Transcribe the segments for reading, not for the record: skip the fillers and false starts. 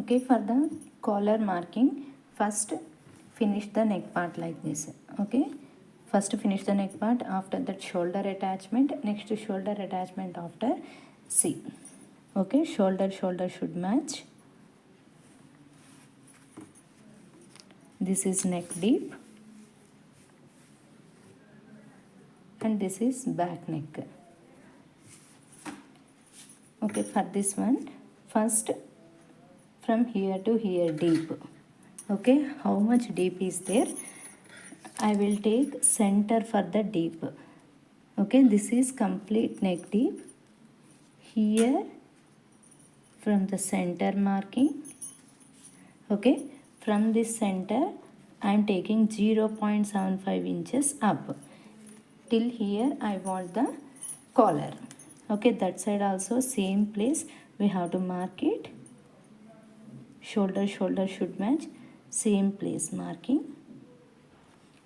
Okay, for the collar marking, first finish the neck part like this. Okay, first finish the neck part, after that shoulder attachment, next shoulder attachment after C. Okay, shoulder should match. This is neck deep and this is back neck. Okay, for this one, first from here to here deep. Okay, how much deep is there? I will take center for the deep. Okay, this is complete neck deep. Here from the center marking. Okay, from this center I am taking 0.75 inches up. Till here I want the collar. Okay, that side also same place we have to mark it. Shoulder should match, same place marking.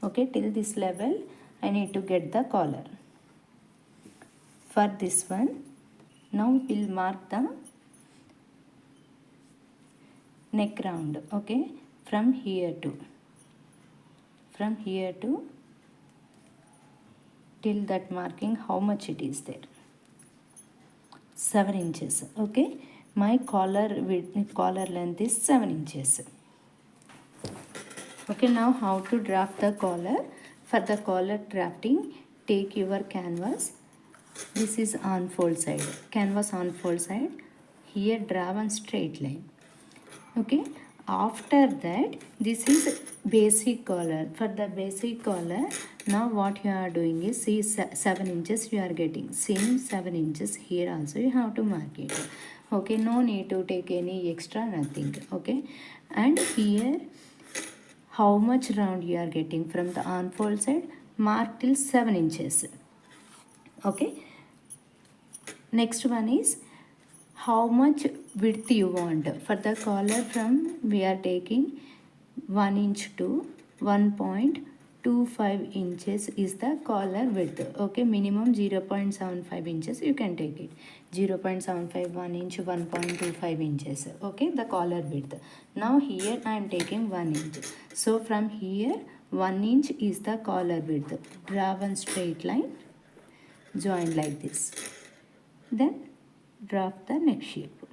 Okay, till this level I need to get the collar. For this one, now we'll mark the neck round. Okay, from here to till that marking, how much it is there? 7 inches. Okay, my collar length is 7 inches. Okay, now how to draft the collar? For the collar drafting, take your canvas. This is unfold side, canvas unfold side. Here draw one straight line. Okay, after that, this is basic collar. For the basic collar, now what you are doing is, see 7 inches you are getting, same 7 inches here also you have to mark it. Okay, no need to take any extra, nothing. Okay, and here how much round you are getting from the unfold side, mark till 7 inches. Okay, next one is how much width you want. For the collar, from we are taking 1 inch to 1.25 inches is the collar width. Okay, minimum 0.75 inches you can take it. 0.75, 1 inch, 1.25 inches. Okay, the collar width. Now here I am taking 1 inch. So from here 1 inch is the collar width. Draw one straight line, join like this. Then draft the neck shape.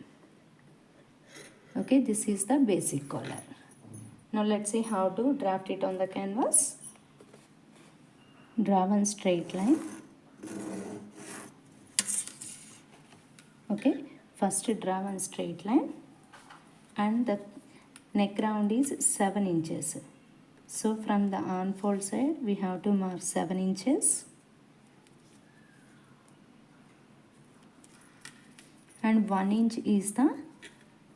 Okay, this is the basic collar. Now let's see how to draft it on the canvas. Draw one straight line. Okay, first draw one straight line and the neck round is 7 inches. So from the unfold side we have to mark 7 inches. And 1 inch is the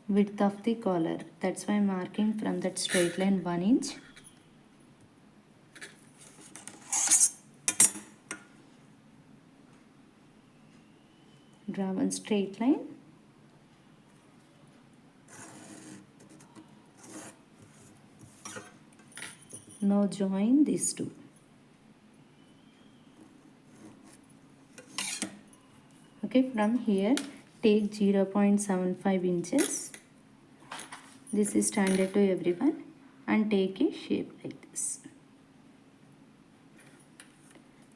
width of the collar. That's why I'm marking from that straight line 1 inch. Draw one straight line. Now join these two. Okay, from here take 0.75 inches. This is standard to everyone, and take a shape like this.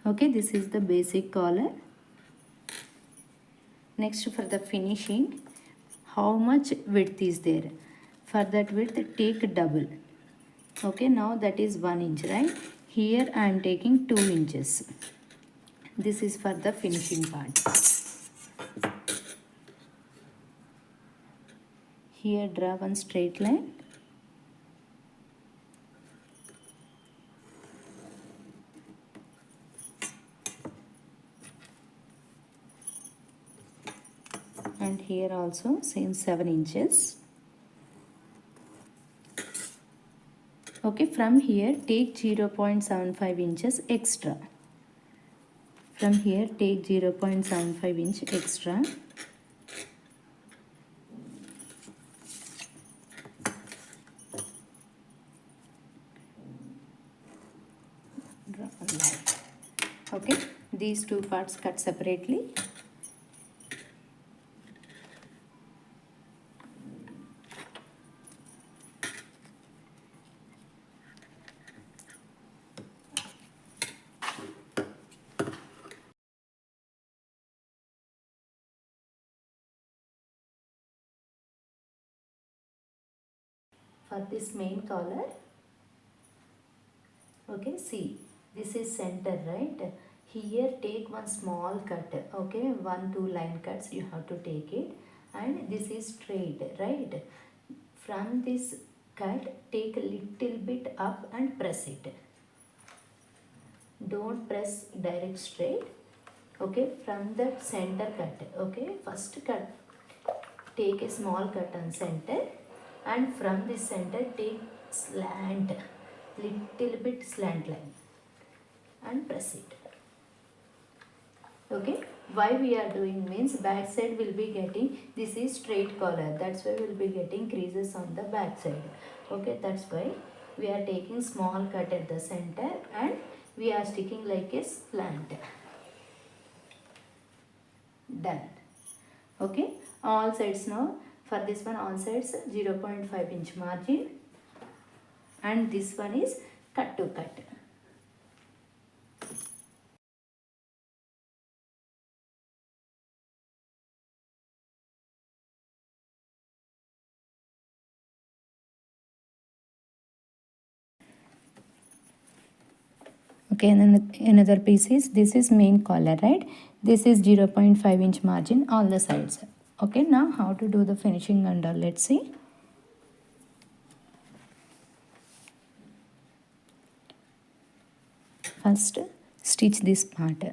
Okay, this is the basic collar. Next, for the finishing, how much width is there? For that width, take double. Okay, now that is 1 inch, right? Here I am taking 2 inches. This is for the finishing part. Here draw one straight line. And here also same 7 inches. Okay, from here take 0.75 inches extra. From here take 0.75 inch extra. Okay, these two parts cut separately. for this main collar. Okay, see, this is center, right? Here take one small cut. Okay, 1-2 line cuts you have to take it, and this is straight, right? From this cut take a little bit up and press it. Don't press direct straight. Okay, from the center cut. Okay, first cut, take a small cut on center, and from this center take slant, little bit slant line, and press it. Okay, why we are doing means back side will be getting, this is straight collar, that's why we will be getting creases on the back side. Okay, that's why we are taking small cut at the center and we are sticking like a slant. Done. Okay, all sides now. For this one, all sides 0.5 inch margin, and this one is cut to cut. Okay, and then another piece is, this is main collar, right? This is 0.5 inch margin on the sides. Okay, now how to do the finishing and all, let's see. First stitch this part.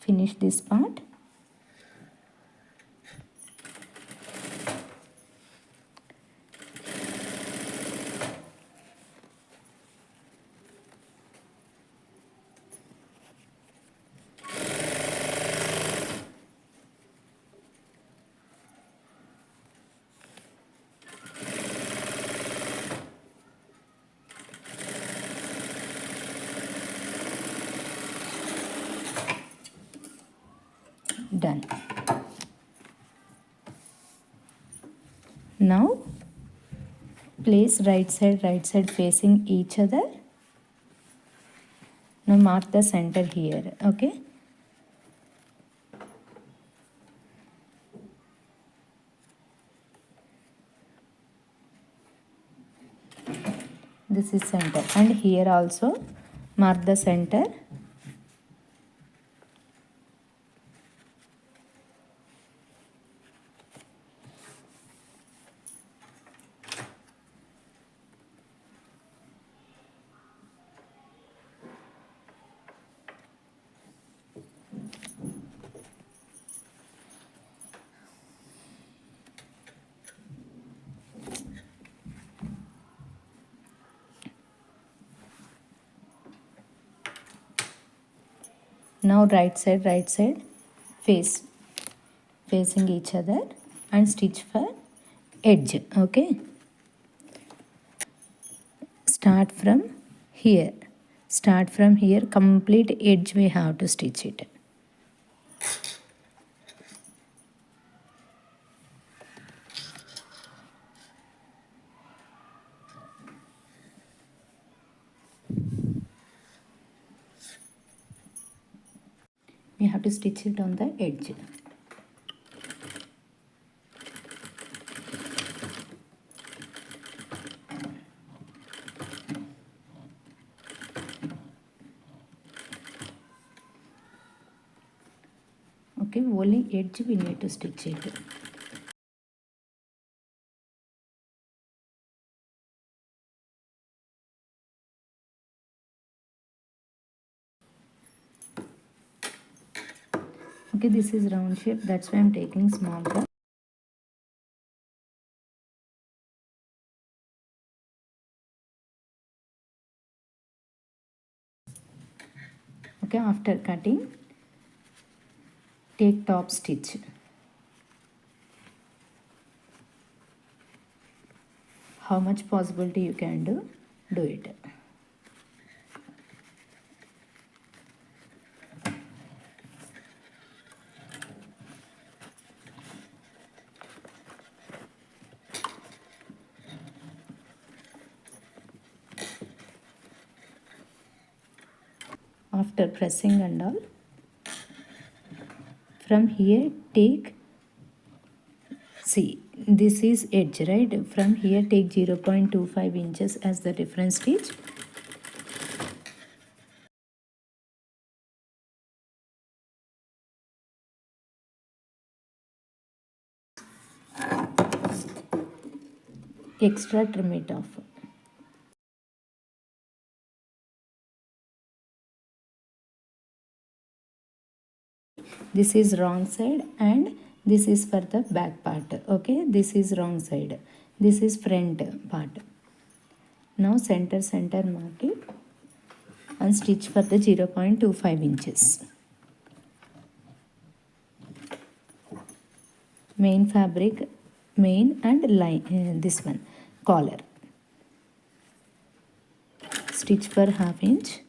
Finish this part. Done. Now place right side facing each other. Now mark the center here. Okay, this is center, and here also mark the center. Now right side facing each other and stitch for edge. Okay, start from here, complete edge we have to stitch it. We have to stitch it on the edge. Okay, only edge we need to stitch it. Okay, this is round shape, that's why I'm taking small cut. Okay, after cutting, take top stitch. How much possibility you can do it. After pressing and all, from here take See, this is edge, right? From here take 0.25 inches as the reference stitch. Extra trim it off. This is wrong side and this is for the back part. Okay, this is wrong side. This is front part. Now center mark it and stitch for the 0.25 inches. Main fabric, main and line, this one collar. Stitch for half inch.